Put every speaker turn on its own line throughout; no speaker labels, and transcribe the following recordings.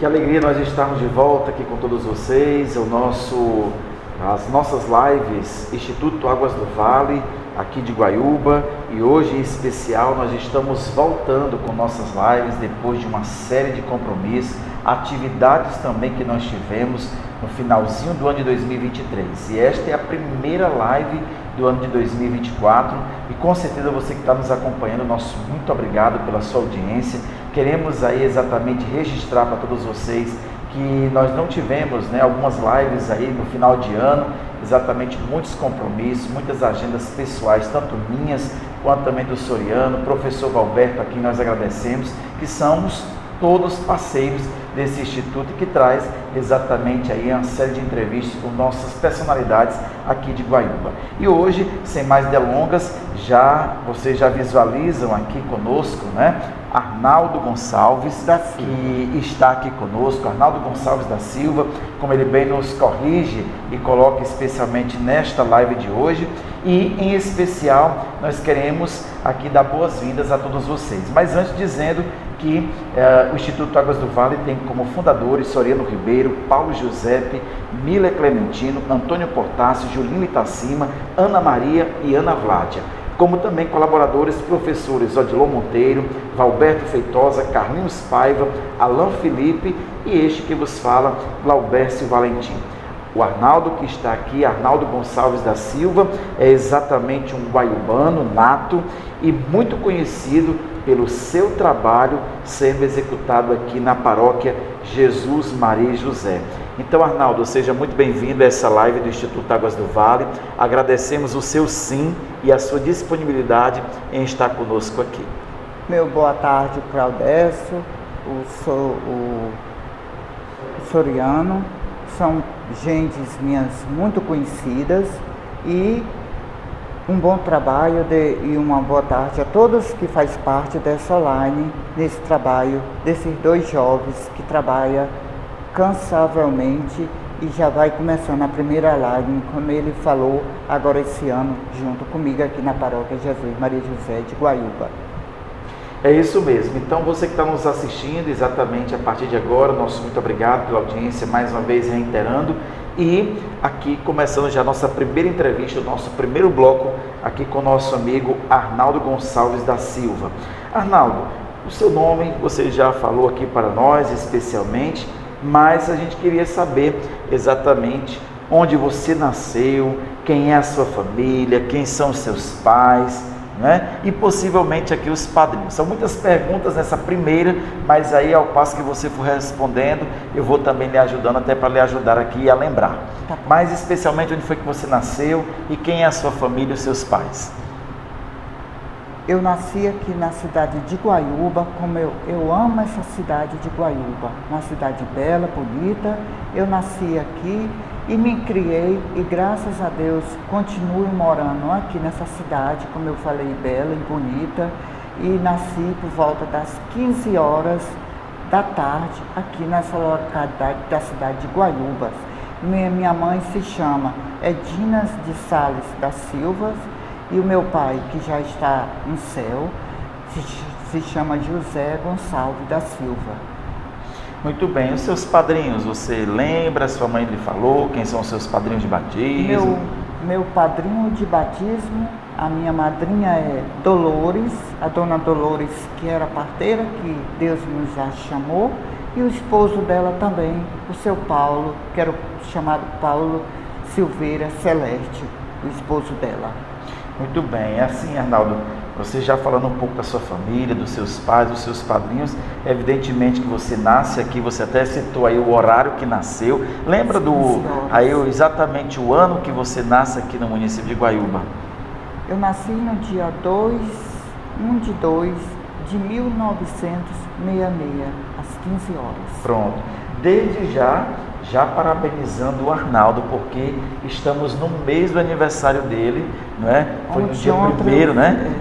alegria nós estarmos de volta aqui com todos vocês, as nossas lives Instituto Águas do Vale, aqui de Guaiúba, e hoje em especial nós estamos voltando com nossas lives depois de uma série de compromissos, atividades também que nós tivemos no finalzinho do ano de 2023, e esta é a primeira live do ano de 2024, e com certeza você que está nos acompanhando, nosso muito obrigado pela sua audiência. Queremos aí exatamente registrar para todos vocês que nós não tivemos algumas lives aí no final de ano, exatamente muitos compromissos, muitas agendas pessoais, tanto minhas quanto também do Soriano, professor Valberto, a quem nós agradecemos, que somos todos parceiros desse instituto que traz exatamente aí uma série de entrevistas com nossas personalidades aqui de Guaiúba. E hoje, sem mais delongas, vocês já visualizam aqui conosco, Arnaldo Gonçalves, que está aqui conosco, Arnaldo Gonçalves da Silva, como ele bem nos corrige e coloca especialmente nesta live de hoje, e em especial nós queremos aqui dar boas-vindas a todos vocês. Mas antes dizendo que o Instituto Águas do Vale tem como fundadores Soriano Ribeiro, Paulo Giuseppe, Mila Clementino, Antônio Portácio, Julinho Itacima, Ana Maria e Ana Vládia, como também colaboradores professores Odilon Monteiro, Valberto Feitosa, Carlinhos Paiva, Alain Felipe e este que vos fala, Glaubércio Valentim. O Arnaldo que está aqui, Arnaldo Gonçalves da Silva, é exatamente um guaiubano nato e muito conhecido pelo seu trabalho sendo executado aqui na paróquia Jesus, Maria e José. Então, Arnaldo, seja muito bem-vindo a essa live do Instituto Águas do Vale. Agradecemos o seu sim e a sua disponibilidade em estar conosco aqui.
Meu boa tarde para o Décio, o Soriano, são gentes minhas muito conhecidas, e um bom trabalho e uma boa tarde a todos que fazem parte dessa online, nesse trabalho desses dois jovens que trabalham cansavelmente e já vai começando a primeira live, como ele falou agora esse ano, junto comigo aqui na paróquia Jesus, Maria José de Guaiúba.
É isso mesmo. Então, você que está nos assistindo, exatamente a partir de agora, nosso muito obrigado pela audiência, mais uma vez reiterando, e aqui começando já a nossa primeira entrevista, o nosso primeiro bloco, aqui com o nosso amigo Arnaldo Gonçalves da Silva. Arnaldo, o seu nome você já falou aqui para nós, especialmente, mas a gente queria saber exatamente onde você nasceu, quem é a sua família, quem são os seus pais, e possivelmente aqui os padrinhos. São muitas perguntas nessa primeira, mas aí ao passo que você for respondendo, eu vou também lhe ajudando, até para lhe ajudar aqui a lembrar. Mas especialmente onde foi que você nasceu e quem é a sua família e os seus pais?
Eu nasci aqui na cidade de Guaiúba, como eu amo essa cidade de Guaiúba, uma cidade bela, bonita. Eu nasci aqui e me criei, e graças a Deus continuo morando aqui nessa cidade, como eu falei, bela e bonita, e nasci por volta das 15 horas da tarde aqui nessa localidade da cidade de Guaiúba. Minha mãe se chama Edinas de Sales da Silva, e o meu pai, que já está no céu, se chama José Gonçalves da Silva.
Muito bem. Os seus padrinhos, você lembra? Sua mãe lhe falou quem são os seus padrinhos de batismo?
Meu padrinho de batismo, a minha madrinha é Dolores, a dona Dolores, que era parteira, que Deus nos já chamou, e o esposo dela também, o seu Paulo, que era chamado Paulo Silveira Celeste, o esposo dela.
Muito bem. Assim, Arnaldo, você já falando um pouco da sua família, dos seus pais, dos seus padrinhos, evidentemente que você nasce aqui, você até citou aí o horário que nasceu. Lembra exatamente o ano que você nasce aqui no município de Guaiúba?
Eu nasci no dia 1 de 2 de 1966, às 15 horas.
Pronto. Desde já parabenizando o Arnaldo, porque estamos no mês do aniversário dele, Foi no dia 1º,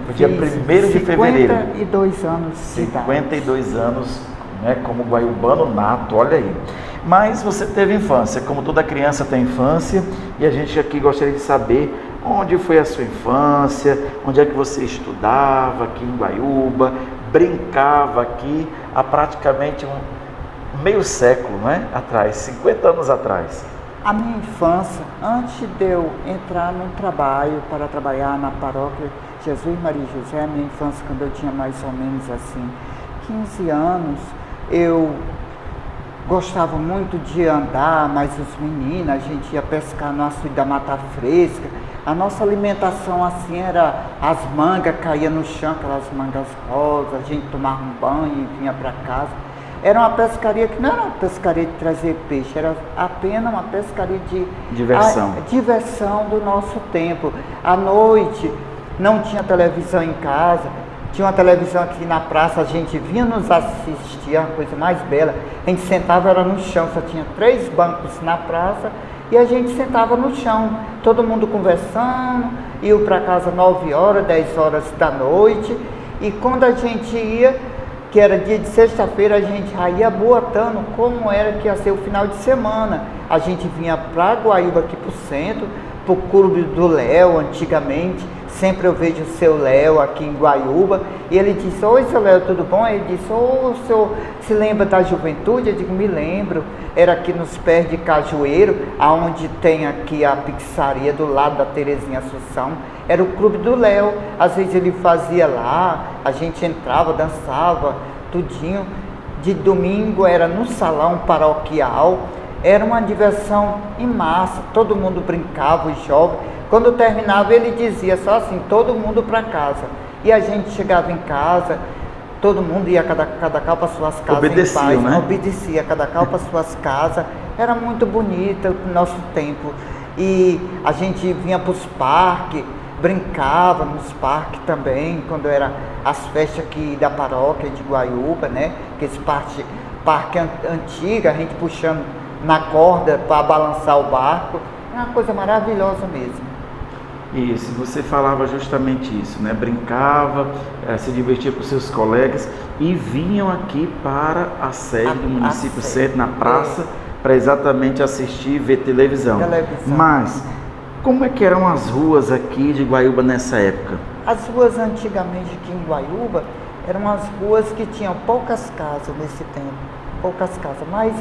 No dia 1º de fevereiro.
52 anos.
52 anos, como guaiubano nato, olha aí. Mas você teve infância, como toda criança tem infância, e a gente aqui gostaria de saber onde foi a sua infância, onde é que você estudava aqui em Guaiúba, brincava aqui há praticamente meio século, né? Atrás, 50 anos atrás.
A minha infância, antes de eu entrar no trabalho, para trabalhar na paróquia Jesus Maria e José, a minha infância, quando eu tinha mais ou menos assim 15 anos, eu gostava muito de andar, mas os meninos, a gente ia pescar no açude da Mata Fresca. A nossa alimentação assim era as mangas, caía no chão, aquelas mangas rosas, a gente tomava um banho e vinha para casa. Era uma pescaria que não era uma pescaria de trazer peixe, era apenas uma pescaria de diversão do nosso tempo. À noite não tinha televisão em casa, tinha uma televisão aqui na praça, a gente vinha nos assistir, a coisa mais bela. A gente sentava, era no chão, só tinha 3 bancos na praça e a gente sentava no chão, todo mundo conversando, ia para casa 9 horas, 10 horas da noite. E quando a gente ia, que era dia de sexta-feira, a gente já ia boatando como era que ia ser o final de semana. A gente vinha para Guaiúba, aqui para o centro, para o Clube do Léo, antigamente. Sempre eu vejo o seu Léo aqui em Guaiúba. E ele disse: oi, seu Léo, tudo bom? Ele disse: ô, o senhor se lembra da juventude? Eu digo: me lembro. Era aqui nos pés de Cajueiro, aonde tem aqui a pizzaria do lado da Terezinha Assunção. Era o Clube do Léo. Às vezes ele fazia lá, a gente entrava, dançava, tudinho. De domingo era no salão paroquial. Era uma diversão em massa, todo mundo brincava, os jovens. Quando terminava, ele dizia só assim: todo mundo para casa. E a gente chegava em casa, todo mundo ia cada qual para suas casas.
Obedecia,
em paz,
né?
Obedecia, cada qual para suas casas. Era muito bonito o nosso tempo. E a gente vinha para os parques, brincava nos parques também, quando era as festas aqui da paróquia de Guaiúba, né? Aqueles parque antigo, a gente puxando na corda para balançar o barco. É uma coisa maravilhosa mesmo.
Isso, você falava justamente isso, né? Brincava, se divertia com seus colegas e vinham aqui para a sede do município centro, na praça, para exatamente assistir e ver televisão. Mas como é que eram as ruas aqui de Guaiúba nessa época?
As ruas antigamente aqui em Guaiúba eram as ruas que tinham poucas casas nesse tempo, poucas casas, mas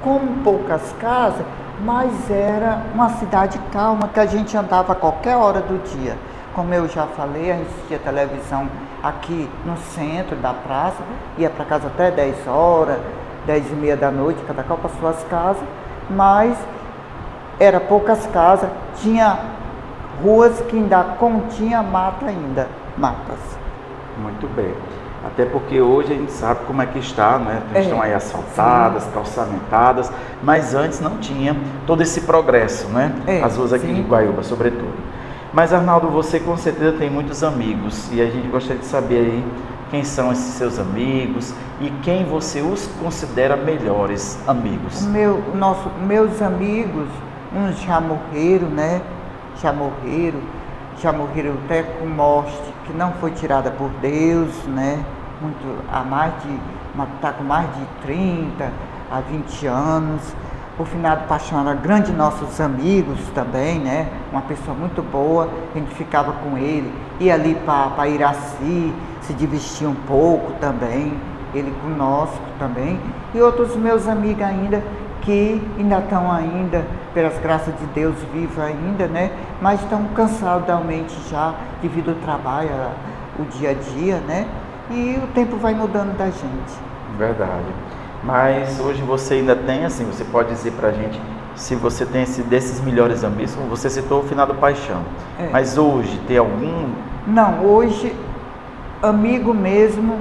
como poucas casas, mas era uma cidade calma, que a gente andava a qualquer hora do dia. Como eu já falei, a gente assistia televisão aqui no centro da praça, ia para casa até 10 horas, 10 e meia da noite, cada qual para suas casas, mas era poucas casas, tinha ruas que ainda continha mata ainda, matas.
Muito bem. Até porque hoje a gente sabe como é que está, né? Estão aí asfaltadas, sim, calçamentadas, mas antes não tinha todo esse progresso, né? As ruas aqui de Guaiúba, sobretudo. Mas, Arnaldo, você com certeza tem muitos amigos e a gente gostaria de saber aí quem são esses seus amigos e quem você os considera melhores amigos.
Meus amigos, uns já morreram, né? Já morreram até com morte que não foi tirada por Deus, né? Está com mais de 30 a 20 anos. O finado Paixão era grande nossos amigos também, né? Uma pessoa muito boa, a gente ficava com ele, ia ali para Iraci, se divertia um pouco também, ele conosco também. E outros meus amigos ainda, que ainda estão ainda, pelas graças de Deus, vivos ainda, né? Mas estão cansados realmente já, devido ao trabalho, o dia a dia, né? E o tempo vai mudando da gente.
Verdade. Mas hoje você ainda tem, assim, você pode dizer pra gente se você tem desses melhores amigos, como você citou o finado Paixão. Mas hoje tem algum?
Não, hoje, amigo mesmo,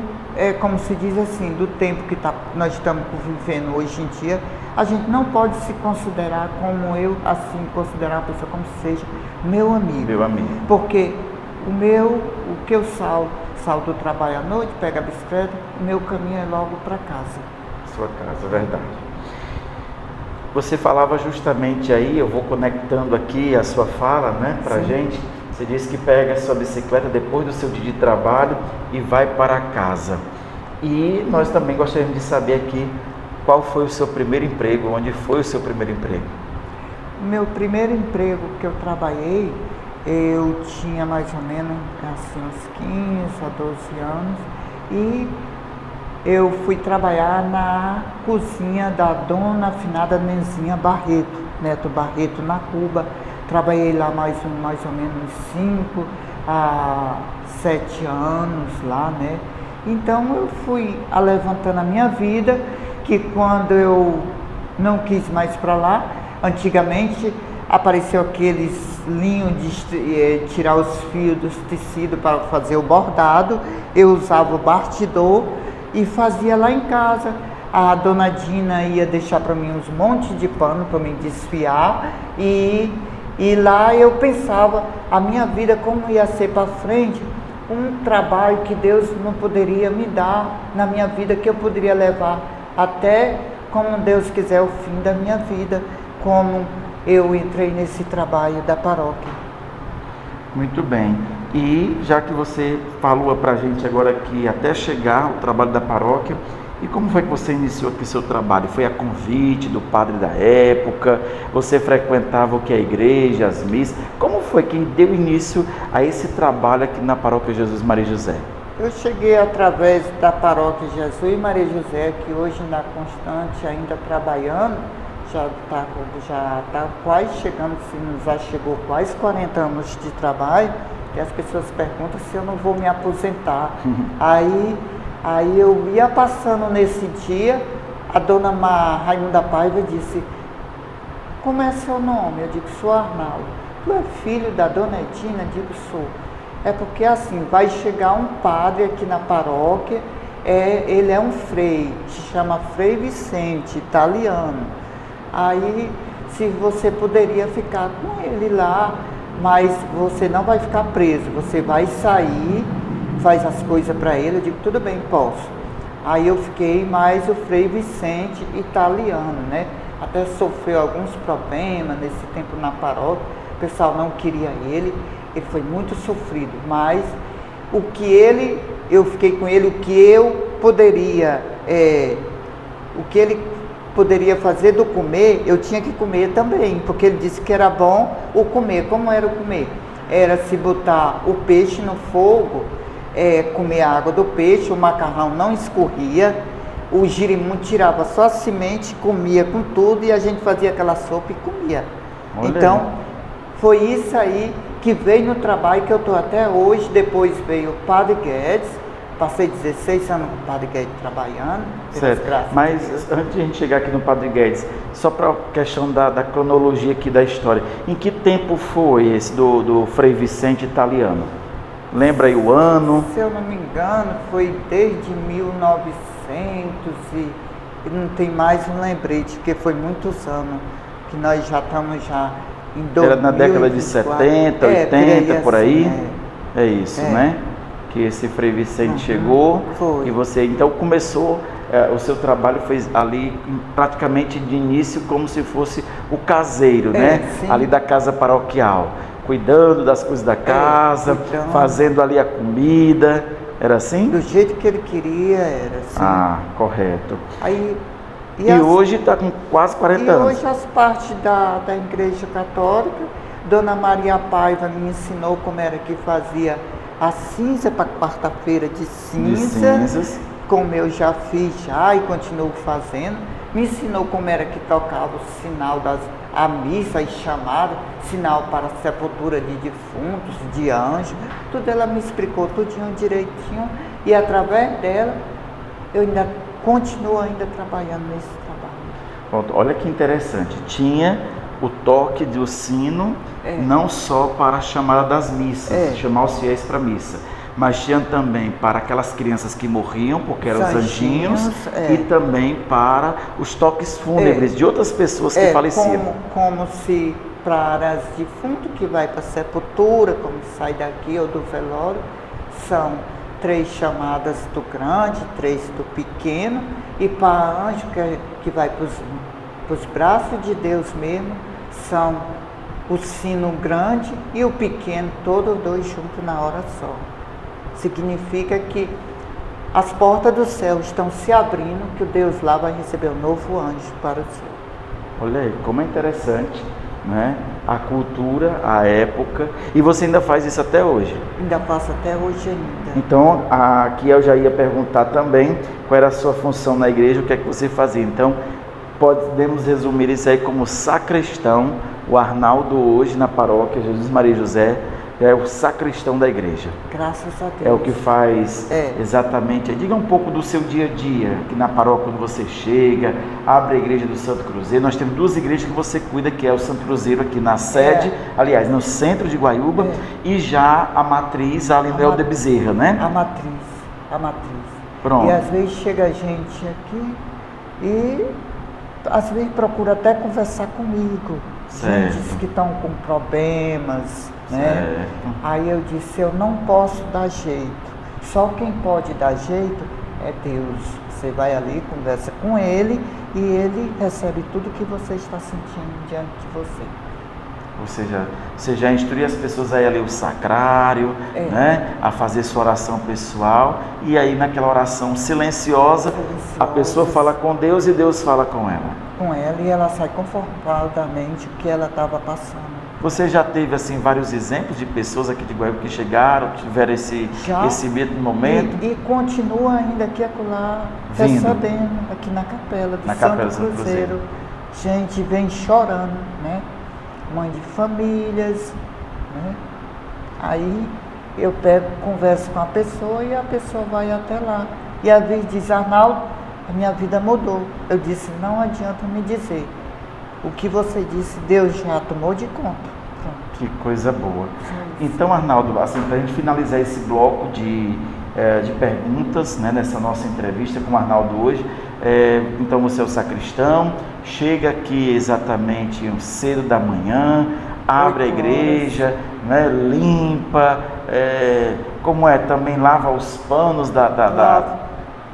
como se diz assim, do tempo que nós estamos vivendo hoje em dia, a gente não pode se considerar como eu, assim, considerar uma pessoa como seja meu amigo.
Meu amigo.
Porque o que eu salto do trabalho à noite, pego a bicicleta, o meu caminho é logo para casa.
Sua casa, verdade. Você falava justamente aí, eu vou conectando aqui a sua fala, né, pra gente. Você disse que pega a sua bicicleta depois do seu dia de trabalho e vai para casa. E nós também gostaríamos de saber aqui qual foi o seu primeiro emprego, onde foi o seu primeiro emprego?
Meu primeiro emprego que eu trabalhei, eu tinha mais ou menos assim, uns 15 a 12 anos e eu fui trabalhar na cozinha da dona afinada Nenzinha Barreto, Neto Barreto, na Cuba. Trabalhei lá mais ou menos 5 a 7 anos lá, né? Então eu fui alevantando a minha vida, que quando eu não quis mais para lá, antigamente apareceu aqueles linhos de tirar os fios dos tecidos para fazer o bordado, eu usava o bastidor e fazia lá em casa. A dona Dina ia deixar para mim uns montes de pano para me desfiar e lá eu pensava a minha vida como ia ser para frente, um trabalho que Deus não poderia me dar na minha vida, que eu poderia levar até como Deus quiser o fim da minha vida, como eu entrei nesse trabalho da paróquia.
Muito bem. E já que você falou para a gente agora que até chegar o trabalho da paróquia, e como foi que você iniciou aqui seu trabalho? Foi a convite do padre da época? Você frequentava o que? A igreja, as missas? Como foi que deu início a esse trabalho aqui na paróquia Jesus Maria e José?
Eu cheguei através da paróquia Jesus e Maria José, que hoje na Constante ainda trabalhando, já está quase chegando, já chegou quase 40 anos de trabalho, e as pessoas perguntam se eu não vou me aposentar. Aí eu ia passando nesse dia, a dona Raimunda Paiva disse: como é seu nome? Eu digo: sou Arnaldo. Tu é filho da dona Edina? Eu digo: sou. É porque assim, vai chegar um padre aqui na paróquia, ele é um frei, se chama Frei Vicente, italiano. Aí, se você poderia ficar com ele lá, mas você não vai ficar preso, você vai sair, faz as coisas para ele. Eu digo: tudo bem, posso. Aí eu fiquei mais o Frei Vicente italiano, né? Até sofreu alguns problemas nesse tempo na paróquia, o pessoal não queria ele foi muito sofrido, mas eu fiquei com ele, o que ele poderia fazer do comer, eu tinha que comer também, porque ele disse que era bom o comer. Como era o comer? Era se botar o peixe no fogo, comer a água do peixe, o macarrão não escorria, o girimum tirava só a semente, comia com tudo e a gente fazia aquela sopa e comia. Olha. Então, foi isso aí que veio no trabalho que eu estou até hoje. Depois veio o Padre Guedes, passei 16 anos com o Padre Guedes trabalhando.
Certo, mas antes de a gente chegar aqui no Padre Guedes, só para a questão da cronologia aqui da história, em que tempo foi esse do Frei Vicente italiano? Lembra aí o ano?
Se eu não me engano, foi desde 1900 e não tem mais um lembrete, porque foi muitos anos que nós já estamos em 2024.
Era na década de 70, 80, por aí? É isso, né? Que esse Frei Vicente chegou.
Foi.
E você então começou, o seu trabalho foi ali praticamente de início como se fosse o caseiro, né?
Sim.
Ali da casa paroquial, cuidando das coisas da casa, fazendo ali a comida, era assim?
Do jeito que ele queria, era assim.
Ah, correto.
E
hoje está com quase 40 anos.
E hoje as partes da Igreja Católica, Dona Maria Paiva me ensinou como era que fazia a cinza para quarta-feira de cinzas, como eu já fiz e continuo fazendo. Me ensinou como era que tocava o sinal a missa e chamada, sinal para a sepultura de defuntos, de anjos. Tudo ela me explicou tudinho direitinho e através dela eu continuo trabalhando nesse trabalho.
Pronto, olha que interessante, tinha o toque do sino, não só para a chamada das missas, chamar os fiéis para a missa, mas tinha também para aquelas crianças que morriam, porque eram os anjinhos, e também para os toques fúnebres de outras pessoas que faleciam.
Como se para as defuntos que vai para a sepultura, como sai daqui ou do velório, são 3 chamadas do grande, 3 do pequeno, e para anjo que vai para os braços de Deus mesmo, são o sino grande e o pequeno, todos dois juntos na hora só. Significa que as portas do céu estão se abrindo, que o Deus lá vai receber um novo anjo para o céu.
Olha aí, como é interessante, né, a cultura, a época, e você ainda faz isso até hoje.
Ainda faço até hoje ainda.
Então, aqui eu já ia perguntar também qual era a sua função na igreja, o que é que você fazia. Então, podemos resumir isso aí como sacristão. O Arnaldo hoje na paróquia Jesus Maria e José é o sacristão da igreja.
Graças a Deus.
É o que faz exatamente. Diga um pouco do seu dia a dia, aqui na paróquia, quando você chega, abre a igreja do Santo Cruzeiro. Nós temos 2 igrejas que você cuida, que é o Santo Cruzeiro aqui na sede, aliás, no centro de Guaiúba, e já a matriz ali no de Bezerra, né?
A matriz.
Pronto.
E às vezes chega gente aqui e às vezes procura até conversar comigo.
Certo.
Gente que estão com problemas, né?
Certo.
Aí eu disse, eu não posso dar jeito. Só quem pode dar jeito é Deus. Você vai ali, conversa com Ele e Ele recebe tudo que você está sentindo diante de você.
Ou seja, você já instrui as pessoas a ir ali o sacrário, né, a fazer sua oração pessoal, e aí naquela oração silenciosa, a pessoa fala com Deus e Deus fala com ela.
Com ela, e ela sai confortadamente o que ela estava passando.
Você já teve assim vários exemplos de pessoas aqui de Guaiúba que chegaram, tiveram esse mesmo momento?
E continua ainda aqui acolá recebendo aqui na capela do Santo Cruzeiro. Gente vem chorando, né? Mãe de famílias, né? Aí eu pego, converso com a pessoa e a pessoa vai até lá. E às vezes diz, Arnaldo, a minha vida mudou. Eu disse, não adianta me dizer. O que você disse, Deus já tomou de conta. Pronto.
Que coisa boa. Então, Arnaldo, assim, para a gente finalizar esse bloco de perguntas, né, nessa nossa entrevista com o Arnaldo hoje, então você é o sacristão, chega aqui exatamente cedo da manhã, abre a igreja, né, limpa, como é, também lava os panos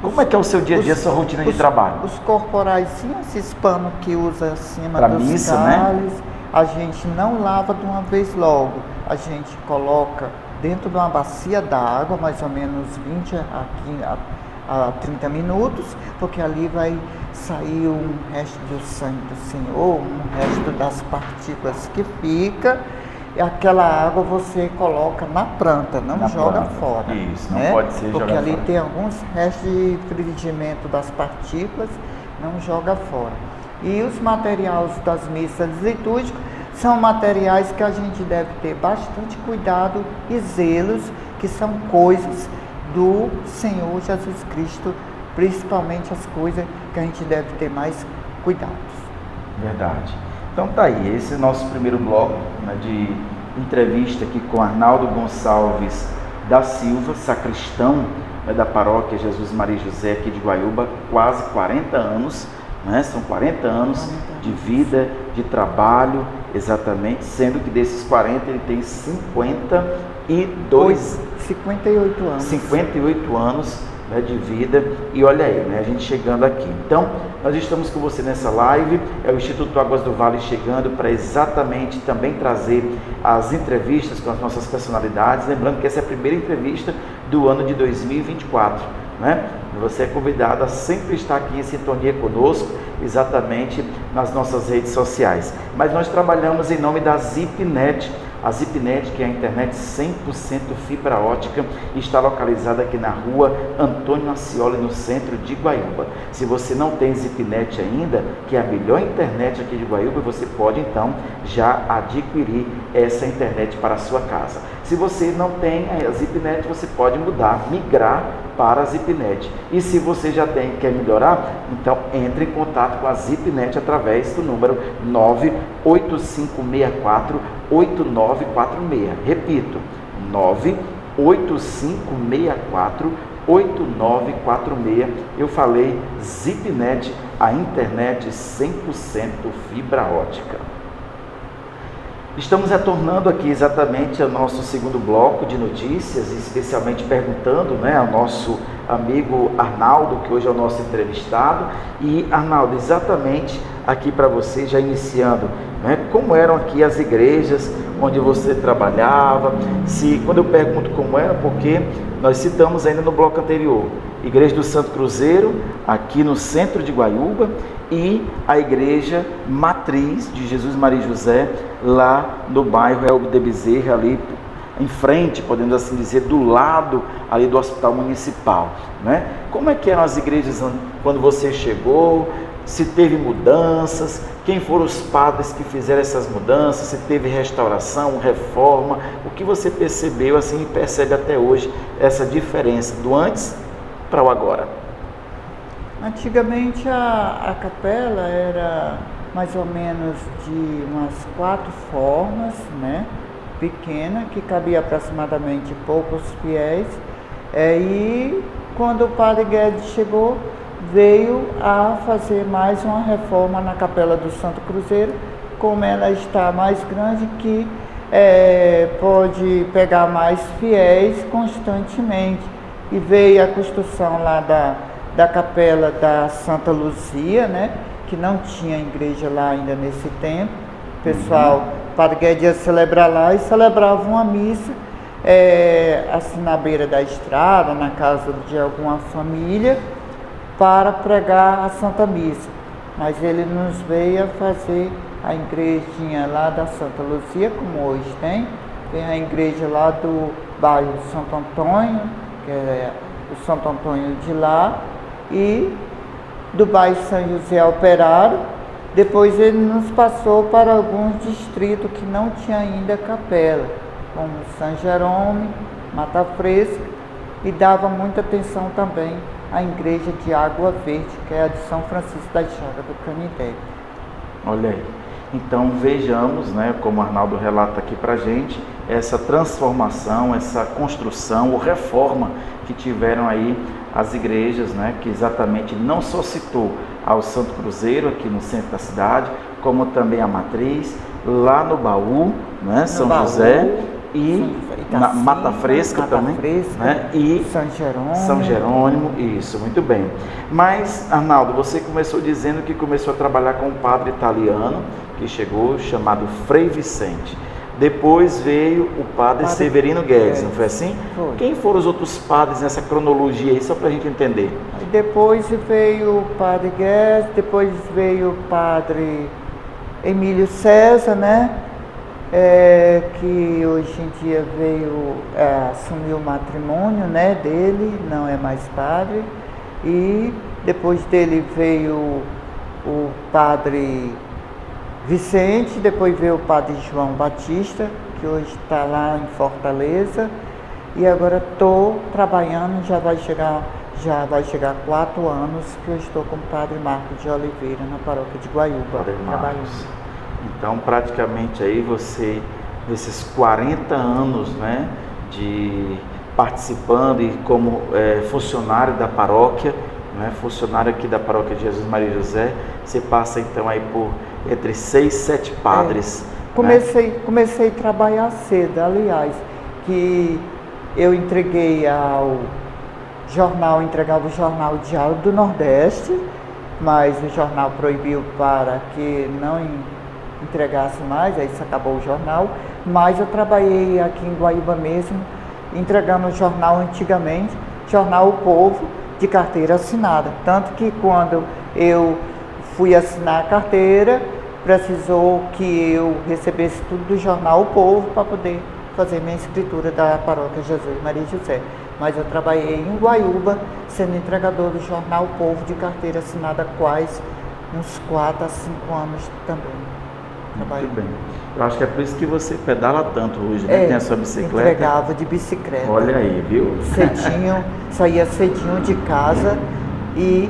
Como é que é o seu dia a dia, sua rotina de trabalho?
Os corporais, sim, esses panos que usa acima
pra
dos
missa,
galhos,
né?
A gente não lava de uma vez logo. A gente coloca dentro de uma bacia d'água, mais ou menos 20 a 30 minutos, porque ali vai sair um resto do sangue do Senhor, um resto das partículas que fica. E aquela água você coloca na planta, não joga fora.
Isso, não pode ser jogado fora.
Porque ali tem alguns restos de frigimento das partículas, não joga fora. E os materiais das missas litúrgicas são materiais que a gente deve ter bastante cuidado e zelos, que são coisas do Senhor Jesus Cristo, principalmente as coisas que a gente deve ter mais cuidados.
Verdade. Então tá aí, esse é o nosso primeiro bloco, né, de entrevista aqui com Arnaldo Gonçalves da Silva, sacristão, né, da paróquia Jesus Maria e José aqui de Guaiúba, quase 40 anos, né, são 40 anos de vida, de trabalho, exatamente, sendo que desses 40 ele tem 58 anos. 58 anos, né, de vida, e olha aí, né, a gente chegando aqui. Então, nós estamos com você nessa live, é o Instituto Águas do Vale chegando para exatamente também trazer as entrevistas com as nossas personalidades, lembrando que essa é a primeira entrevista do ano de 2024, né? Você é convidado a sempre estar aqui em sintonia conosco, exatamente nas nossas redes sociais. Mas nós trabalhamos em nome da ZipNet. A ZipNet, que é a internet 100% fibra ótica, está localizada aqui na rua Antônio Ascioli, no centro de Guaiúba. Se você não tem ZipNet ainda, que é a melhor internet aqui de Guaiúba, você pode então já adquirir essa internet para a sua casa. Se você não tem a ZipNet, você pode migrar para a ZipNet. E se você já tem e quer melhorar, então entre em contato com a ZipNet através do número 98564-8946. Repito, 98564-8946. Eu falei ZipNet, a internet 100% fibra ótica. Estamos retornando aqui exatamente ao nosso segundo bloco de notícias, especialmente perguntando, né, ao nosso amigo Arnaldo, que hoje é o nosso entrevistado. E Arnaldo, exatamente aqui para você, já iniciando, né, como eram aqui as igrejas onde você trabalhava. Se, quando eu pergunto como era, porque nós citamos ainda no bloco anterior, Igreja do Santo Cruzeiro, aqui no centro de Guaiúba, e a Igreja Matriz de Jesus Maria e José, lá no bairro Elbe de Bezerra, ali em frente, podemos assim dizer, do lado ali do Hospital Municipal, né? Como é que eram as igrejas quando você chegou? Se teve mudanças, quem foram os padres que fizeram essas mudanças, se teve restauração, reforma, o que você percebeu assim e percebe até hoje essa diferença do antes para o agora?
Antigamente a capela era mais ou menos de umas 4 formas, né? Pequena, que cabia aproximadamente poucos fiéis. E quando o padre Guedes chegou, veio a fazer mais uma reforma na Capela do Santo Cruzeiro, como ela está mais grande, que pode pegar mais fiéis constantemente. E veio a construção lá da Capela da Santa Luzia, né, que não tinha igreja lá ainda nesse tempo. O pessoal, o Padre Guedes ia celebrar lá e celebrava uma missa assim na beira da estrada, na casa de alguma família, para pregar a Santa Missa. Mas ele nos veio a fazer a igrejinha lá da Santa Luzia, como hoje tem a igreja lá do bairro Santo Antônio, que é o Santo Antônio de lá, e do bairro São José Operário. Depois ele nos passou para alguns distritos que não tinha ainda capela, como São Jerônimo, Mata Fresca, e dava muita atenção também à igreja de Água Verde, que é a de São Francisco da Chaga do Canindé.
Olha aí. Então vejamos, né, como o Arnaldo relata aqui para a gente, essa transformação, essa construção ou reforma que tiveram aí as igrejas, né, que exatamente não só citou ao Santo Cruzeiro, aqui no centro da cidade, como também a Matriz, lá no Baú, né, São José, e na Mata Fresca também, né? E São Jerônimo, isso, muito bem. Mas, Arnaldo, você começou dizendo que começou a trabalhar com um padre italiano que chegou, chamado Frei Vicente. Depois veio o padre Severino Guedes, não foi assim?
Foi.
Quem foram os outros padres nessa cronologia aí, só para a gente entender?
Depois veio o padre Guedes, depois veio o padre Emílio César, né? Que hoje em dia veio assumir o matrimônio, né, dele, não é mais padre. E depois dele veio o padre Vicente, depois veio o padre João Batista, que hoje está lá em Fortaleza. E agora estou trabalhando, já vai chegar 4 anos que eu estou com o padre Marcos de Oliveira, na paróquia de Guaiúba.
Padre Marcos. Então, praticamente aí você, nesses 40 anos, né, de participando e como funcionário da paróquia, né, funcionário aqui da paróquia de Jesus Maria e José, você passa então aí por entre 6, 7 padres.
Comecei a trabalhar cedo, aliás, que eu entregava o jornal Diário do Nordeste, mas o jornal proibiu para que não entregasse mais, aí se acabou o jornal. Mas eu trabalhei aqui em Guaíba mesmo, entregando o jornal antigamente, jornal O Povo, de carteira assinada. Tanto que quando eu fui assinar a carteira, precisou que eu recebesse tudo do jornal O Povo para poder fazer minha escritura da paróquia Jesus Maria e José. Mas eu trabalhei em Guaiúba, sendo entregador do jornal O Povo de carteira assinada, quase uns 4 a 5 anos também.
Muito bem. Eu acho que é por isso que você pedala tanto hoje, né? Tem a sua bicicleta.
Entregava de bicicleta.
Olha aí, viu?
Cedinho, saía cedinho de casa e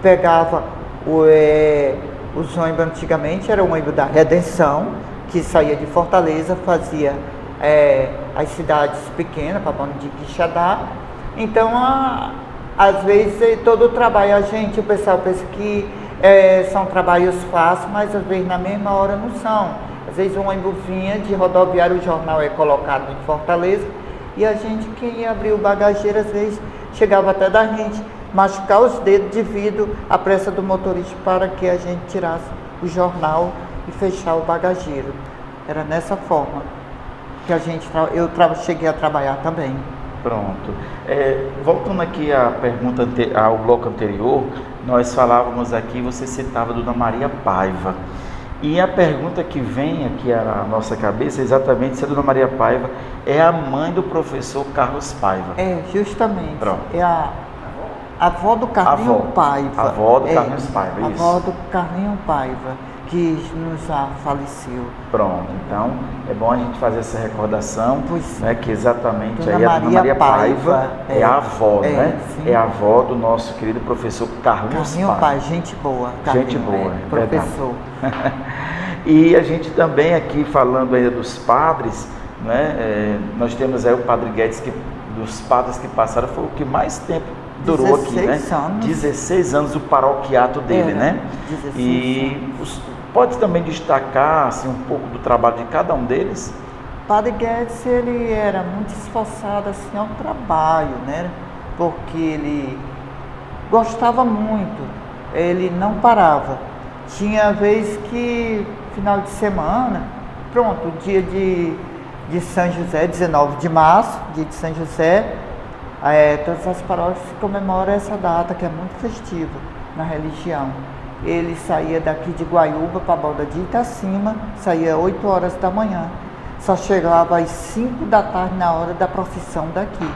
pegava os ônibus. Antigamente era o ônibus da Redenção, que saía de Fortaleza, fazia as cidades pequenas, para onde de Quixadá. Então, às vezes, todo o trabalho, o pessoal pensa que são trabalhos fáceis, mas às vezes na mesma hora não são. Às vezes um ônibus vinha de rodoviário, o jornal é colocado em Fortaleza, e a gente que ia abrir o bagageiro, às vezes chegava até da gente machucar os dedos devido à pressa do motorista para que a gente tirasse o jornal e fechar o bagageiro. Era nessa forma que cheguei a trabalhar também.
Pronto. Voltando aqui à pergunta, ao bloco anterior, nós falávamos aqui, você citava a Dona Maria Paiva. E a pergunta que vem aqui à nossa cabeça é exatamente se a Dona Maria Paiva é a mãe do professor Carlos Paiva.
Justamente.
Pronto.
É a avó do Carlinho Paiva.
A avó do Carlinhos Paiva, isso.
A avó do Carlinho Paiva, que nos faleceu.
Pronto, então é bom a gente fazer essa recordação, né, que exatamente
Dona
aí a Dona Maria Paiva é a avó, né?
Sim.
É a avó do nosso querido professor Carlinhos Paiva.
Gente boa.
Gente boa,
professor.
E a gente também aqui falando ainda dos padres, né? Nós temos aí o Padre Guedes, que dos padres que passaram foi o que mais tempo durou aqui, né?
16 anos.
16 anos o paroquiato dele, né?
16 anos.
Pode também destacar assim, um pouco do trabalho de cada um deles?
Padre Guedes, ele era muito esforçado assim, ao trabalho, né? Porque ele gostava muito, ele não parava. Tinha vez que, final de semana, pronto, o dia de São José, 19 de março, dia de São José, todas as paróquias comemoram essa data, que é muito festiva na religião. Ele saía daqui de Guaiúba para a Borda de Itacima, saía 8 horas da manhã, só chegava às 5 da tarde na hora da procissão daqui,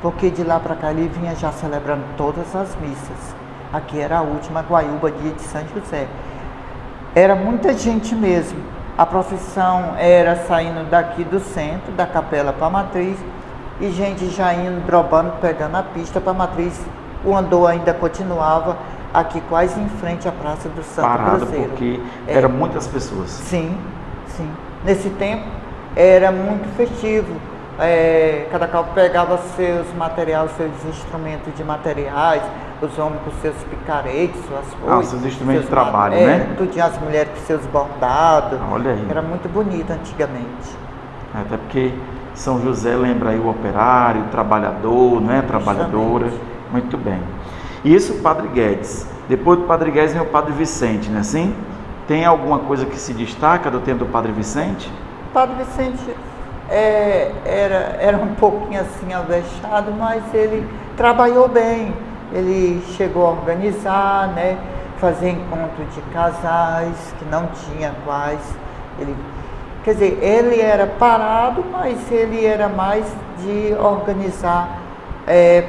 porque de lá para cá ele vinha já celebrando todas as missas. Aqui era a última Guaiúba, dia de São José. Era muita gente mesmo. A procissão era saindo daqui do centro, da capela para a matriz, e gente já indo, drobando, pegando a pista para a matriz. O andor ainda continuava aqui quase em frente à Praça do Santo
Parado,
Cruzeiro.
porque eram muitas pessoas.
Sim, sim. Nesse tempo era muito festivo. Cada qual pegava seus materiais, seus instrumentos de materiais, os homens com seus picaretes, suas coisas.
Seus instrumentos de trabalho, né?
Tinha as mulheres com seus bordados.
Olha aí.
Era muito bonito antigamente.
Até porque São José lembra aí o operário, o trabalhador, né? Trabalhadora. Muito bem. Isso, Padre Guedes. Depois do Padre Guedes vem o Padre Vicente, não é assim? Tem alguma coisa que se destaca do tempo do Padre Vicente?
O Padre Vicente era um pouquinho assim avexado, mas ele trabalhou bem. Ele chegou a organizar, né? Fazer encontro de casais que não tinha quais. Quer dizer, ele era parado, mas ele era mais de organizar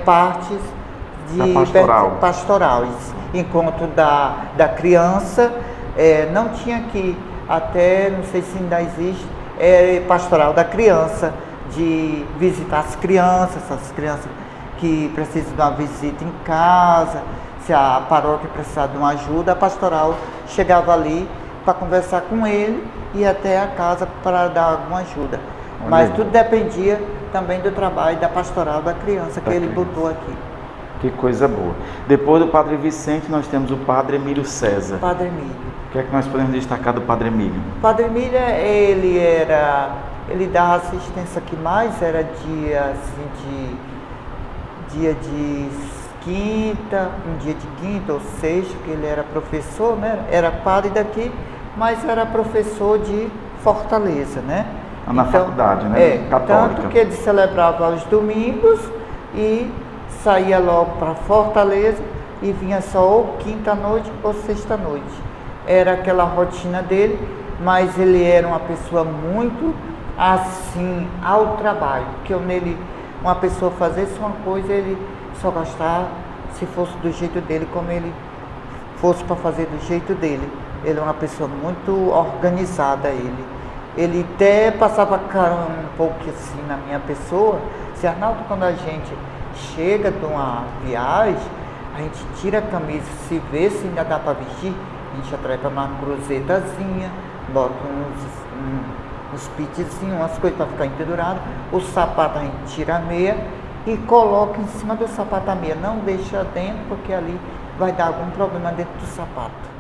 partes de pastorais. Encontro da criança, não tinha aqui, até não sei se ainda existe, pastoral da criança, de visitar as crianças que precisam de uma visita em casa, se a paróquia precisar de uma ajuda, a pastoral chegava ali para conversar com ele e até a casa para dar alguma ajuda. Mas tudo dependia também do trabalho da pastoral da criança que ele botou aqui.
Que coisa boa. Depois do Padre Vicente, nós temos o Padre Emílio César.
Padre Emílio.
O que é que nós podemos destacar do Padre Emílio?
O Padre Emílio, ele dava assistência aqui mais, era dia de quinta, um dia de quinta ou sexta, que ele era professor, né? Era padre daqui, mas era professor de Fortaleza, né?
Na faculdade, né? Católica.
Tanto que ele celebrava aos domingos e saía logo para Fortaleza e vinha só ou quinta-noite ou sexta-noite. Era aquela rotina dele, mas ele era uma pessoa muito assim ao trabalho, que uma pessoa fazesse uma coisa, ele só gostava se fosse do jeito dele, como ele fosse para fazer do jeito dele. Ele é uma pessoa muito organizada, ele até passava um pouco assim na minha pessoa. Se Arnaldo, quando a gente chega de uma viagem, a gente tira a camisa, se vê se ainda dá para vestir, a gente atrapa uma cruzetazinha, bota uns pitzinhos, umas coisas para ficar empedurado, o sapato a gente tira a meia e coloca em cima do sapato a meia, não deixa dentro, porque ali vai dar algum problema dentro do sapato.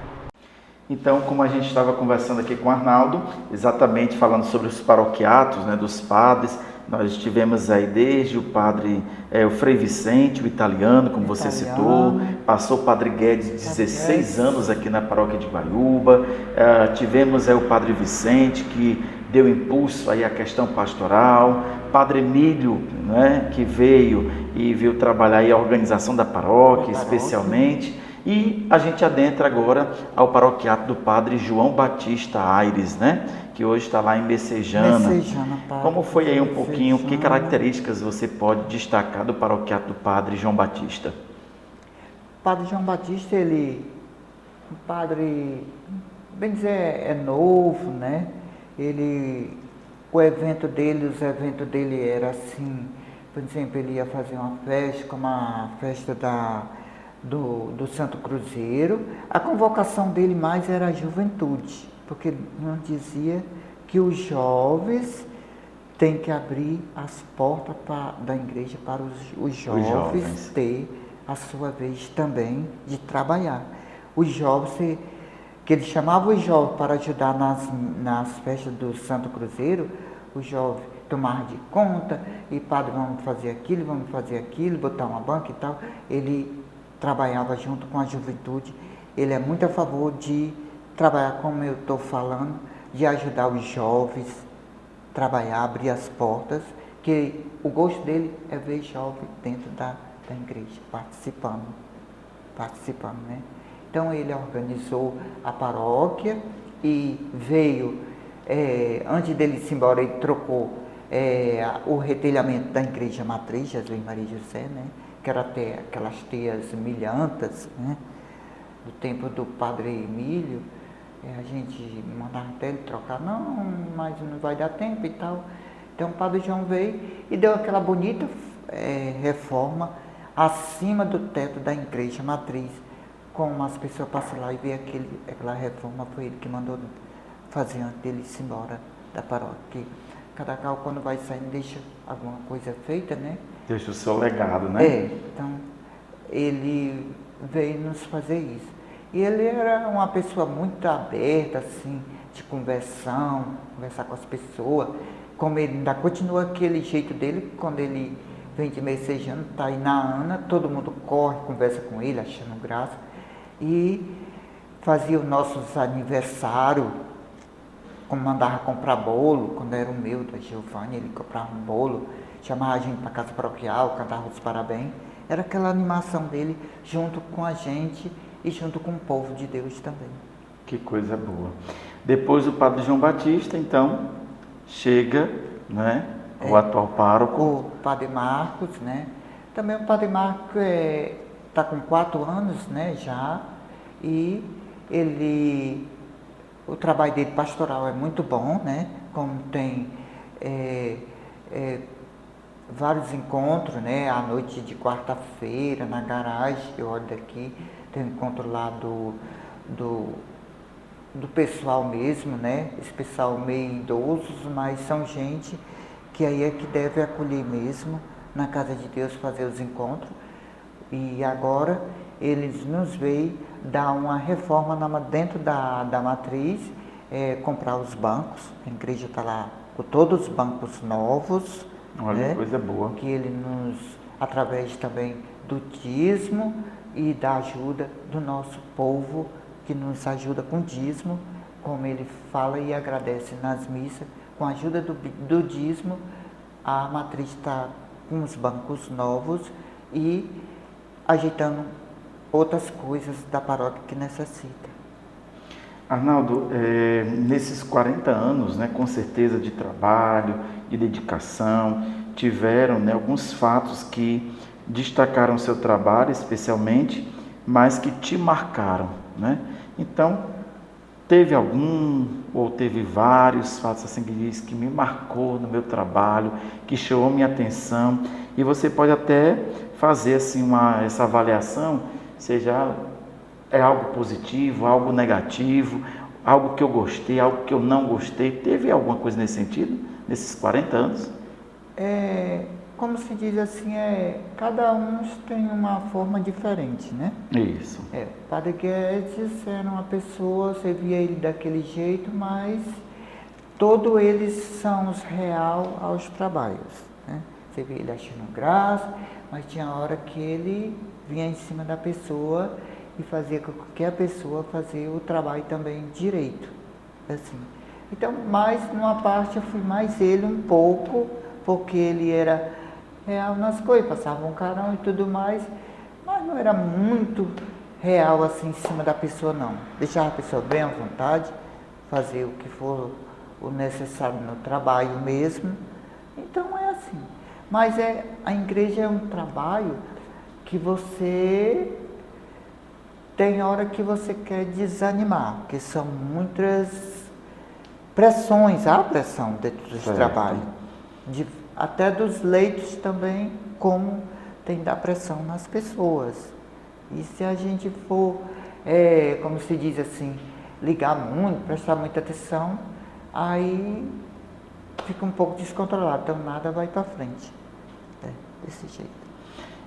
Então, como a gente estava conversando aqui com o Arnaldo, exatamente falando sobre os paroquiatos, né, dos padres, nós tivemos aí desde o padre, o Frei Vicente, o italiano, como você citou, passou o Padre Guedes, 16 anos aqui na paróquia de Guaiúba, tivemos aí o Padre Vicente, que deu impulso aí à questão pastoral, Padre Emílio, né, que veio e veio trabalhar aí a organização da paróquia, especialmente, e a gente adentra agora ao paroquiato do Padre João Batista Aires, né, que hoje está lá em Messejana. Como foi aí um pouquinho, que características você pode destacar do paroquiato do Padre João Batista?
O Padre João Batista, um padre, bem dizer, é novo, né? Os eventos dele era assim, por exemplo, ele ia fazer uma festa, como a festa do Santo Cruzeiro. A convocação dele mais era a juventude, porque ele não dizia que os jovens têm que abrir as portas da igreja para os jovens ter a sua vez também de trabalhar. Os jovens, que ele chamava os jovens para ajudar nas festas do Santo Cruzeiro, os jovens tomavam de conta, e padre, vamos fazer aquilo, botar uma banca e tal. Ele trabalhava junto com a juventude. Ele é muito a favor de trabalhar, como eu estou falando, de ajudar os jovens, trabalhar, abrir as portas, que o gosto dele é ver jovem dentro da igreja, participando, né? Então ele organizou a paróquia e veio, antes dele ir embora, ele trocou o retelhamento da igreja matriz, Jesus Maria e José, né? Que era até aquelas teias milhantas, né? Do tempo do Padre Emílio. A gente mandava até ele trocar, não, mas não vai dar tempo e tal. Então o Padre João veio e deu aquela bonita reforma acima do teto da igreja matriz, como as pessoas passam lá e vê aquela reforma. Foi ele que mandou fazer antes dele ir embora da paróquia. Que cada carro, quando vai saindo, deixa alguma coisa feita, né?
Deixa o seu legado, né?
Então ele veio nos fazer isso. E ele era uma pessoa muito aberta, assim, de conversar com as pessoas. Como ele ainda continua aquele jeito dele, quando ele vem de Messejana, está aí na Ana, todo mundo corre, conversa com ele, achando graça. E fazia os nossos aniversários, como mandava comprar bolo, quando era o meu, da Giovanni, ele comprava um bolo, chamava a gente para a casa paroquial, cantava os parabéns. Era aquela animação dele junto com a gente e junto com o povo de Deus também.
Que coisa boa. Depois o Padre João Batista, então, chega, né, o atual pároco.
O Padre Marcos, né? Também o Padre Marcos está com 4 anos, né, já, e o trabalho dele pastoral é muito bom, né? Como tem vários encontros, né? À noite de quarta-feira, na garagem, eu olho daqui, tem um encontro lá do pessoal mesmo, né? Esse pessoal meio idosos, mas são gente que aí é que deve acolher mesmo, na casa de Deus, fazer os encontros. E agora eles nos veem dar uma reforma dentro da matriz, comprar os bancos. A igreja está lá com todos os bancos novos.
Olha,
né?
Coisa boa.
Que ele através também do dízimo e da ajuda do nosso povo, que nos ajuda com dízimo, como ele fala e agradece nas missas, com a ajuda do dízimo, a matriz está com os bancos novos e ajeitando outras coisas da paróquia que necessita.
Arnaldo, nesses 40 anos, né, com certeza de trabalho, de dedicação, tiveram, né, alguns fatos que destacaram o seu trabalho especialmente, mas que te marcaram, né? Então, teve algum ou teve vários fatos assim que diz que me marcou no meu trabalho, que chamou minha atenção, e você pode até fazer assim essa avaliação, seja algo positivo, algo negativo, algo que eu gostei, algo que eu não gostei. Teve alguma coisa nesse sentido, nesses 40 anos?
Como se diz assim, cada um tem uma forma diferente, né?
Isso.
O Padre Guedes era uma pessoa, você via ele daquele jeito, mas todos eles são os real aos trabalhos, né? Você via ele achando graça, mas tinha hora que ele vinha em cima da pessoa e fazia com que a pessoa fazia o trabalho também direito, assim. Então, mais numa parte eu fui mais ele um pouco, porque ele era real nas coisas, passava um carão e tudo mais, mas não era muito real assim em cima da pessoa não. Deixava a pessoa bem à vontade, fazer o que for o necessário no trabalho mesmo. Então é assim. Mas a igreja é um trabalho que você tem hora que você quer desanimar, porque são muitas pressões, há pressão dentro desse trabalho. Até dos leitos também, como tem da pressão nas pessoas. E se a gente for, como se diz assim, ligar muito, prestar muita atenção, aí fica um pouco descontrolado, então nada vai para frente. Desse jeito.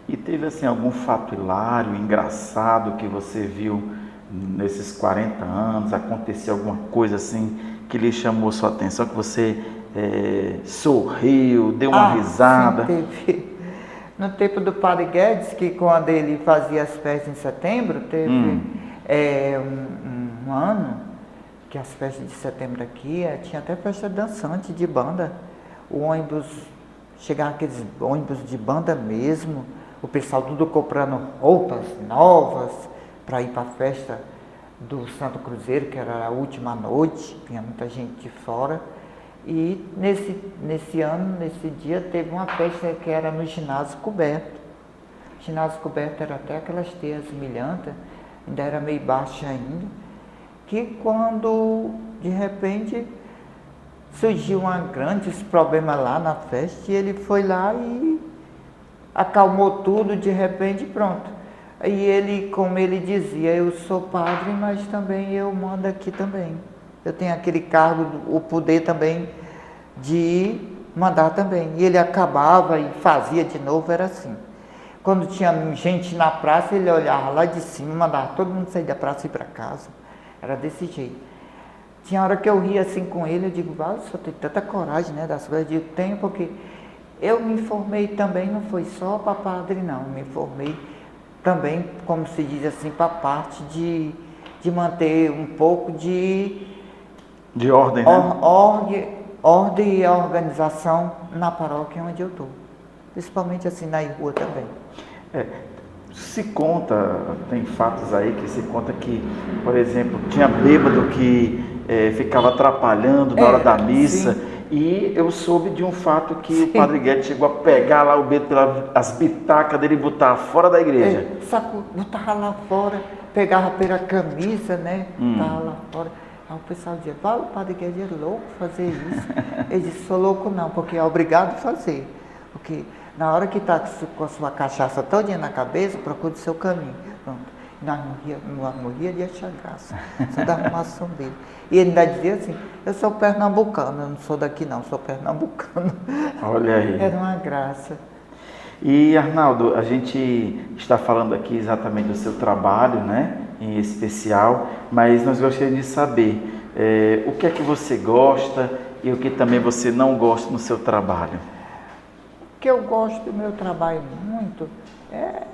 E teve assim algum fato hilário, engraçado que você viu nesses 40 anos? Aconteceu alguma coisa assim que lhe chamou sua atenção, que você sorriu, deu uma risada?
Sim, teve. No tempo do Padre Guedes, que quando ele fazia as festas em setembro, teve um ano que as festas de setembro aqui tinha até festa dançante de banda. O ônibus, chegava aqueles ônibus de banda mesmo, o pessoal tudo comprando roupas novas para ir para a festa do Santo Cruzeiro, que era a última noite, tinha muita gente de fora. E nesse ano, nesse dia, teve uma festa que era no ginásio coberto. O ginásio coberto era até aquelas teias milhantas, ainda era meio baixo ainda, que quando, de repente, surgiu um grande problema lá na festa, e ele foi lá e acalmou tudo, de repente, pronto. E ele, como ele dizia, eu sou padre, mas também eu mando aqui também. Eu tenho aquele cargo, o poder também de mandar também. E ele acabava e fazia de novo, era assim. Quando tinha gente na praça, ele olhava lá de cima, mandava todo mundo sair da praça e ir para casa. Era desse jeito. Tinha hora que eu ria assim com ele, eu digo, o senhor tem tanta coragem, né, das coisas. Eu digo, tenho, porque eu me formei também, não foi só para padre, não. Eu me formei também, como se diz assim, para a parte de manter um pouco de
ordem, né?
Ordem e organização na paróquia onde eu estou. Principalmente assim na rua também.
Se conta, tem fatos aí que se conta que, por exemplo, tinha bêbado que ficava atrapalhando na hora da missa. Sim. E eu soube de um fato que sim, o Padre Guedes chegou a pegar lá o bêbado pelas bitacas dele e botar fora da igreja.
Botava lá fora, pegava pela camisa, né? Botava lá fora. Aí o pessoal dizia, o Padre Guedes é louco fazer isso. Ele disse, sou louco não, porque é obrigado a fazer. Porque na hora que está com a sua cachaça todinha na cabeça, procure o seu caminho. Pronto. Nós morria de achar graça, só da arrumação dele. E ele ainda dizia assim, eu sou pernambucano, eu não sou daqui não, sou pernambucano.
Olha aí.
Era uma graça.
E Arnaldo, a gente está falando aqui exatamente do seu trabalho, né, em especial, mas nós gostaríamos de saber o que é que você gosta e o que também você não gosta no seu trabalho.
O que eu gosto do meu trabalho muito é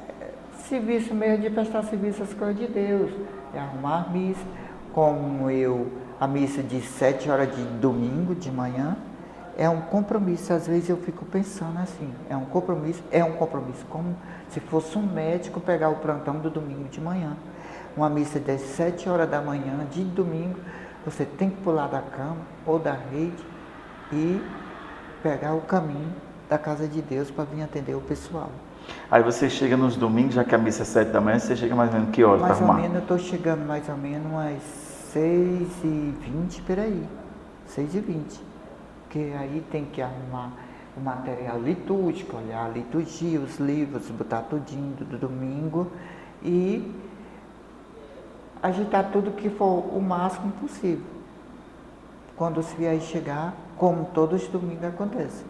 serviço mesmo, de prestar serviço às coisas de Deus, é arrumar a missa, como a missa de 7 horas de domingo de manhã, é um compromisso. Às vezes eu fico pensando assim, é um compromisso como se fosse um médico pegar o plantão do domingo de manhã. Uma missa das 7 horas da manhã de domingo, você tem que pular da cama ou da rede e pegar o caminho da casa de Deus para vir atender o pessoal.
Aí você chega nos domingos, já que a missa é 7 da manhã, você chega mais ou menos que horas?
Mais ou menos, eu estou chegando mais ou menos umas 6h20 por aí, 6h20. Porque aí tem que arrumar o material litúrgico, olhar a liturgia, os livros, botar tudinho do domingo e agitar tudo que for o máximo possível. Quando os fiéis chegar, como todos os domingos acontece,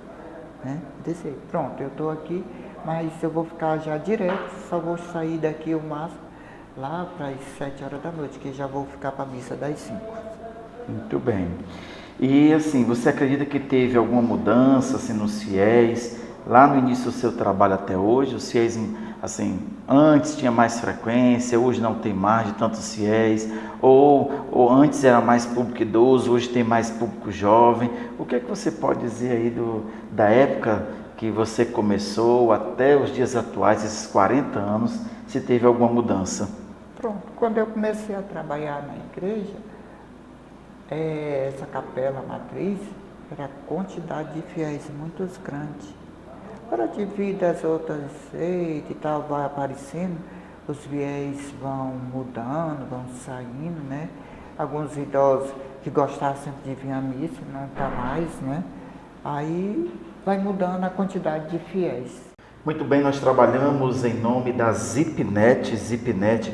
né? Descer. Pronto, eu estou aqui, mas eu vou ficar já direto, só vou sair daqui o máximo lá para as 7 horas da noite, que já vou ficar para a missa das 5.
Muito bem. E assim, você acredita que teve alguma mudança assim, nos fiéis, lá no início do seu trabalho até hoje? Os fiéis assim, antes tinha mais frequência, hoje não tem mais de tantos fiéis, ou antes era mais público idoso, hoje tem mais público jovem. O que é que você pode dizer aí da época que você começou até os dias atuais, esses 40 anos, se teve alguma mudança?
Pronto, quando eu comecei a trabalhar na igreja, essa capela matriz era quantidade de fiéis muito grande. Agora, devido às outras seitas e tal, vai aparecendo, os fiéis vão mudando, vão saindo, né? Alguns idosos que gostavam sempre de vir à missa, não está mais, né? Aí vai mudando a quantidade de fiéis.
Muito bem, nós trabalhamos em nome da Zipnet,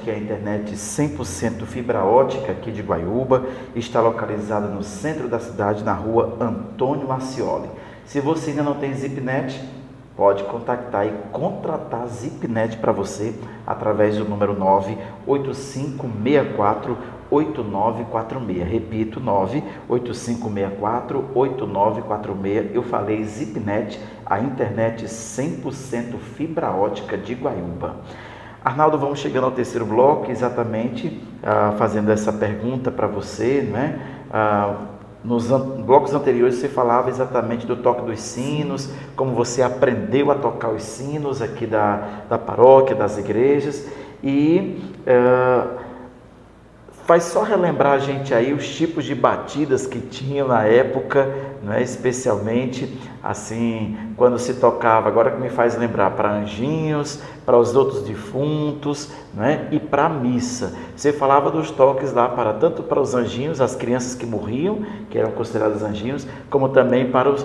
que é a internet 100% fibra ótica aqui de Guaiúba, está localizada no centro da cidade, na rua Antônio Macioli. Se você ainda não tem Zipnet, pode contactar e contratar a Zipnet para você através do número 98564-8946. Repito, 98564-8946. Eu falei Zipnet, a internet 100% fibra ótica de Guaiúba. Arnaldo, vamos chegando ao terceiro bloco, exatamente fazendo essa pergunta para você, né? Nos blocos anteriores você falava exatamente do toque dos sinos, como você aprendeu a tocar os sinos aqui da paróquia, das igrejas, e faz só relembrar a gente aí os tipos de batidas que tinham na época, né? Especialmente assim, quando se tocava, agora que me faz lembrar, para anjinhos, para os outros defuntos, né? E para a missa. Você falava dos toques lá, tanto para os anjinhos, as crianças que morriam, que eram consideradas anjinhos, como também para os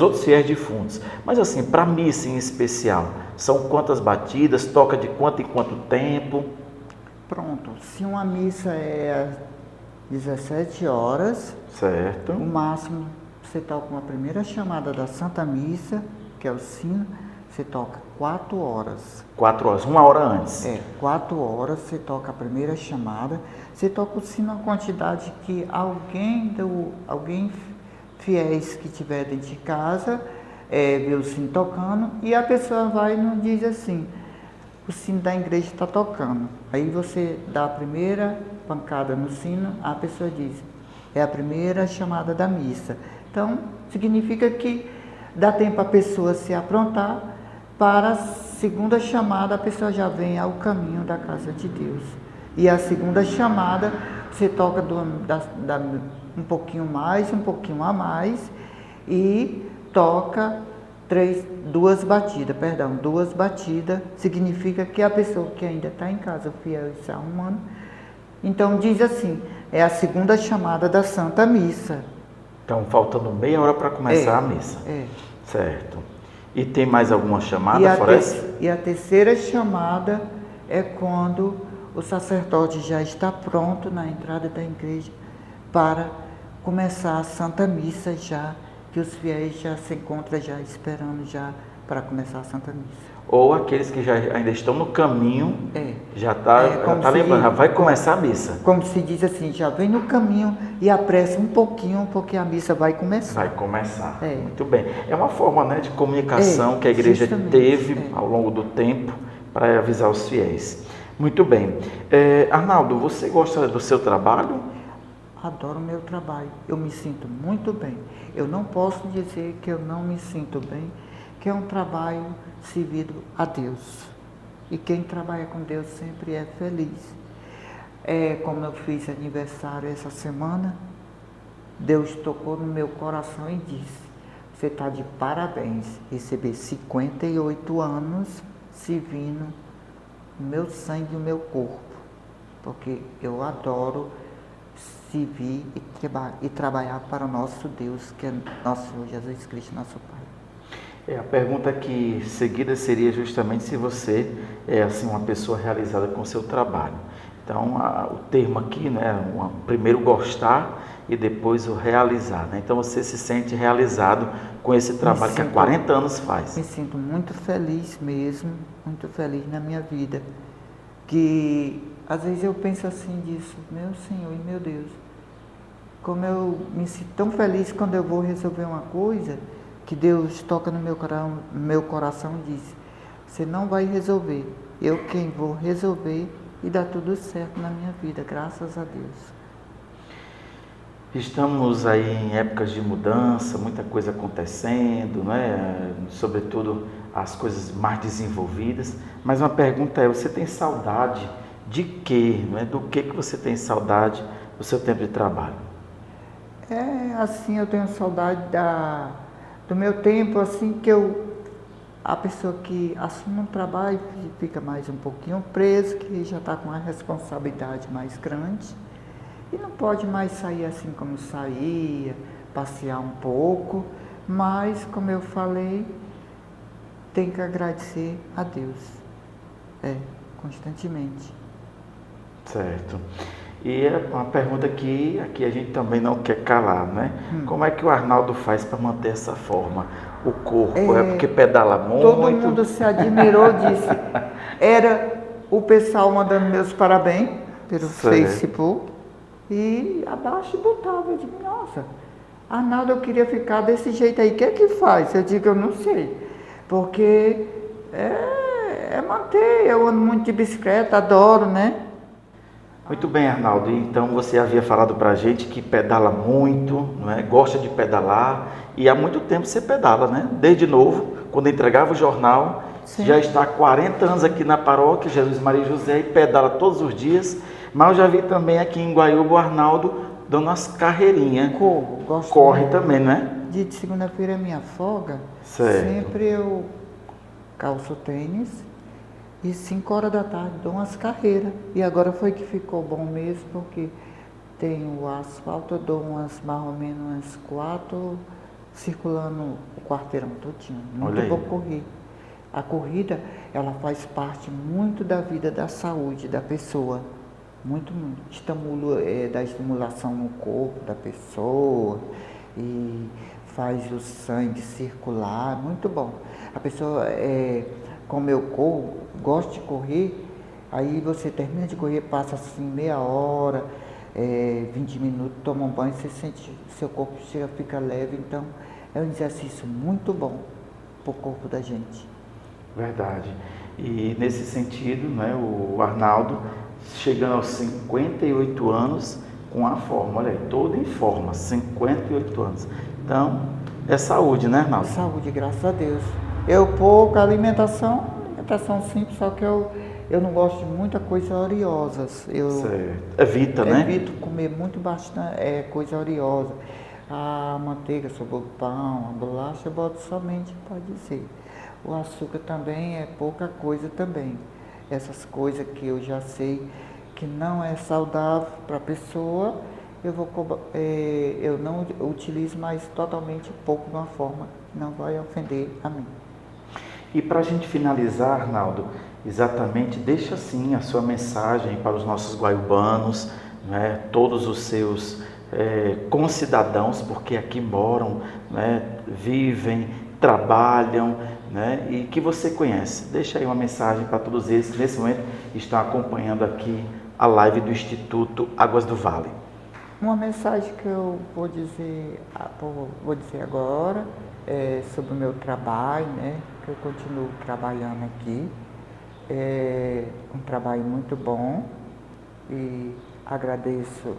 outros fiéis defuntos. Mas assim, para a missa em especial, são quantas batidas, toca de quanto em quanto tempo?
Pronto, se uma missa é às 17 horas,
certo,
o máximo você toca uma primeira chamada da Santa Missa, que é o sino, você toca 4 horas.
4 horas, 1 hora antes.
4 horas você toca a primeira chamada, você toca o sino a quantidade que alguém fiéis que estiver dentro de casa, vê o sino tocando, e a pessoa vai e não diz assim, o sino da igreja está tocando. Aí você dá a primeira pancada no sino, a pessoa diz, é a primeira chamada da missa. Então, significa que dá tempo a pessoa se aprontar, para a segunda chamada a pessoa já vem ao caminho da casa de Deus. E a segunda chamada, você toca um pouquinho mais, um pouquinho a mais, e toca duas batidas, significa que a pessoa que ainda está em casa, o fiel está arrumando, então diz assim, é a segunda chamada da Santa Missa.
Então, faltando meia hora para começar a missa. Certo. E tem mais alguma chamada fora essa?
E a terceira chamada é quando o sacerdote já está pronto na entrada da igreja para começar a Santa Missa já, que os fiéis já se encontram já esperando já para começar a Santa Missa.
Ou aqueles que ainda estão no caminho, já lembrando, já vai começar a missa.
Como se diz assim, já vem no caminho e apressa um pouquinho, porque a missa vai começar.
Vai começar, muito bem. É uma forma, né, de comunicação que a igreja teve ao longo do tempo para avisar os fiéis. Muito bem. Arnaldo, você gosta do seu trabalho?
Adoro o meu trabalho, eu me sinto muito bem. Eu não posso dizer que eu não me sinto bem, que é um trabalho servido a Deus. E quem trabalha com Deus sempre é feliz. Como eu fiz aniversário essa semana, Deus tocou no meu coração e disse, você está de parabéns, receber 58 anos servindo o meu sangue e o meu corpo, porque eu adoro servir e trabalhar para o nosso Deus, que é nosso Senhor Jesus Cristo, nosso Pai.
A pergunta que seguida seria justamente se você é assim uma pessoa realizada com o seu trabalho. Então, o termo aqui, né, primeiro gostar e depois o realizar, né? Então, você se sente realizado com esse trabalho que há 40 anos faz.
Me sinto muito feliz mesmo, muito feliz na minha vida, que às vezes eu penso assim disso, meu Senhor e meu Deus, como eu me sinto tão feliz quando eu vou resolver uma coisa, que Deus toca no meu coração e diz, Você não vai resolver. Eu quem vou resolver e dar tudo certo na minha vida, graças a Deus.
Estamos aí em épocas de mudança, muita coisa acontecendo, né? Sobretudo as coisas mais desenvolvidas. Mas uma pergunta é: você tem saudade de quê? Não é? Do que você tem saudade do seu tempo de trabalho?
É assim, eu tenho saudade do meu tempo, assim, a pessoa que assume um trabalho fica mais um pouquinho preso, que já está com uma responsabilidade mais grande. E não pode mais sair assim como saía, passear um pouco, mas, como eu falei, tem que agradecer a Deus, constantemente.
Certo. E é uma pergunta que aqui a gente também não quer calar, né? Como é que o Arnaldo faz para manter essa forma? O corpo, é porque pedala muito?
Todo mundo se admirou, disse. Era o pessoal mandando meus parabéns pelo Facebook. E abaixo botava, eu digo, nossa, Arnaldo, eu queria ficar desse jeito aí, o que é que faz? Eu digo, eu não sei, porque é manter, eu ando muito de bicicleta, adoro, né?
Muito bem, Arnaldo, então você havia falado pra gente que pedala muito, não é? Gosta de pedalar, e há muito tempo você pedala, né? Desde novo, quando entregava o jornal,
Sim.
Já está há 40 anos aqui na paróquia Jesus Maria e José e pedala todos os dias. Mas eu já vi também aqui em Guaiúba o Arnaldo dando umas carreirinhas. Corre também, né?
Dia de segunda-feira é minha folga.
Certo.
Sempre eu calço tênis e 5 horas da tarde dou umas carreiras. E agora foi que ficou bom mesmo, porque tem o asfalto, eu dou mais ou menos umas 4 circulando o quarteirão todinho. Muito bom correr. A corrida, ela faz parte muito da vida da saúde da pessoa. Muito. Da estimulação no corpo da pessoa e faz o sangue circular, muito bom. A pessoa, como eu gosto de correr, aí você termina de correr, passa assim meia hora, 20 minutos, toma um banho, você sente, seu corpo fica leve, então é um exercício muito bom para o corpo da gente.
Verdade. E nesse sentido, né, o Arnaldo, chegando aos 58 anos, com a forma, olha aí, todo em forma, 58 anos. Então, é saúde, né, Arnaldo?
Saúde, graças a Deus. Pouca alimentação simples, só que eu não gosto de muita coisa oleosa.
Evita, né?
Evito comer muito bastante coisa oleosa. A manteiga sobre o pão, a bolacha, eu boto somente, pode dizer. O açúcar também é pouca coisa também. Essas coisas que eu já sei que não é saudável para a pessoa, eu não utilizo mais totalmente pouco de uma forma que não vai ofender a mim.
E para a gente finalizar, Arnaldo, exatamente, deixa assim a sua mensagem para os nossos guaiubanos, né, todos os seus concidadãos, porque aqui moram, né, vivem, trabalham, né, e que você conhece. Deixa aí uma mensagem para todos eles que nesse momento estão acompanhando aqui a live do Instituto Águas do Vale.
Uma mensagem que eu vou dizer agora é sobre o meu trabalho, né, que eu continuo trabalhando aqui. É um trabalho muito bom e agradeço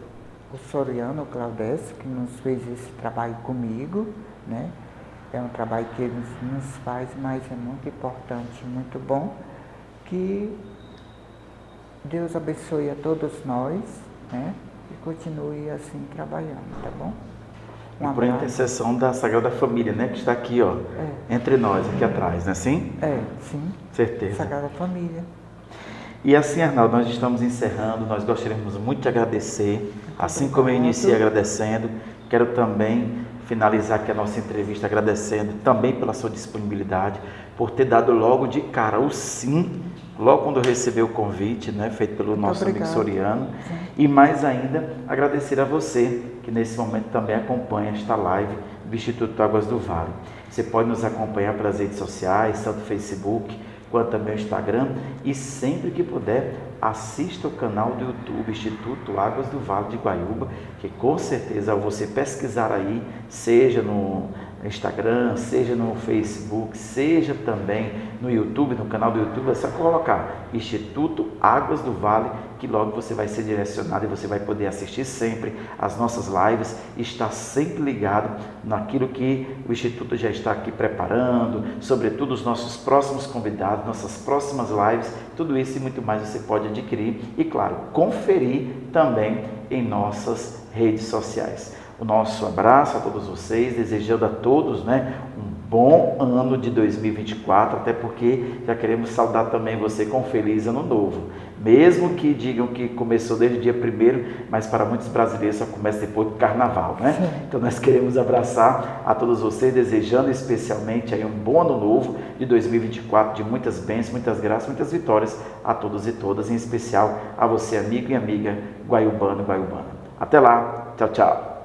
o Soriano, o Claudécio, que nos fez esse trabalho comigo, né? É um trabalho que ele nos faz, mas é muito importante, muito bom. Que Deus abençoe a todos nós, né? E continue assim trabalhando, tá bom?
E por intercessão da Sagrada Família, né? Que está aqui, ó, entre nós, aqui atrás, né? Sim?
Sim.
Certeza.
Sagrada Família.
E assim, Arnaldo, nós estamos encerrando, nós gostaríamos muito de agradecer, assim como eu iniciei agradecendo, quero também finalizar aqui a nossa entrevista agradecendo também pela sua disponibilidade, por ter dado logo de cara o sim, logo quando eu recebi o convite, né, feito pelo nosso amigo Soriano, e mais ainda agradecer a você que nesse momento também acompanha esta live do Instituto Águas do Vale. Você pode nos acompanhar pelas redes sociais, tanto o Facebook quanto também o Instagram, e sempre que puder, assista o canal do YouTube Instituto Águas do Vale de Guaiúba, que com certeza ao você pesquisar aí, seja Instagram, seja no Facebook, seja também no YouTube, no canal do YouTube, é só colocar Instituto Águas do Vale, que logo você vai ser direcionado e você vai poder assistir sempre as nossas lives e estar sempre ligado naquilo que o Instituto já está aqui preparando, sobretudo os nossos próximos convidados, nossas próximas lives, tudo isso e muito mais você pode adquirir e, claro, conferir também em nossas redes sociais. O nosso abraço a todos vocês, desejando a todos, um bom ano de 2024, até porque já queremos saudar também você com um feliz ano novo. Mesmo que digam que começou desde o dia 1º, mas para muitos brasileiros só começa depois do carnaval, né? Então nós queremos abraçar a todos vocês, desejando especialmente aí um bom ano novo de 2024, de muitas bênçãos, muitas graças, muitas vitórias a todos e todas, em especial a você, amigo e amiga guaiubano e guaiubana. Até lá, tchau, tchau.